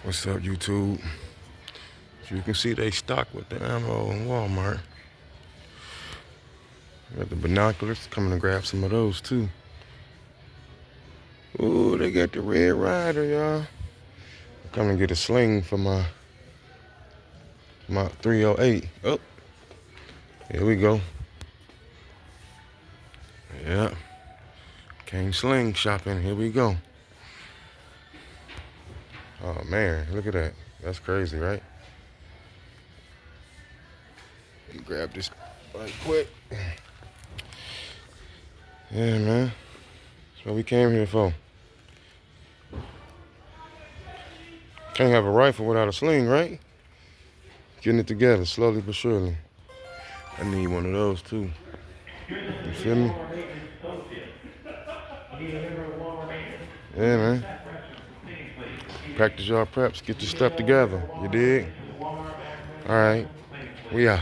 What's up, YouTube? As you can see, they stock with the ammo in Walmart. Got the binoculars. Coming to grab some of those too. Ooh, they got the Red Rider, y'all. Coming to get a sling for my 308. Oh, here we go. Yeah, came sling shopping. Here we go. Oh man, look at that. That's crazy, right? Let me grab this right quick. Yeah, man. That's what we came here for. Can't have a rifle without a sling, right? Getting it together, slowly but surely. I need one of those too. You feel me? Yeah, man. Practice your preps. Get your stuff together. You dig? All right. We out.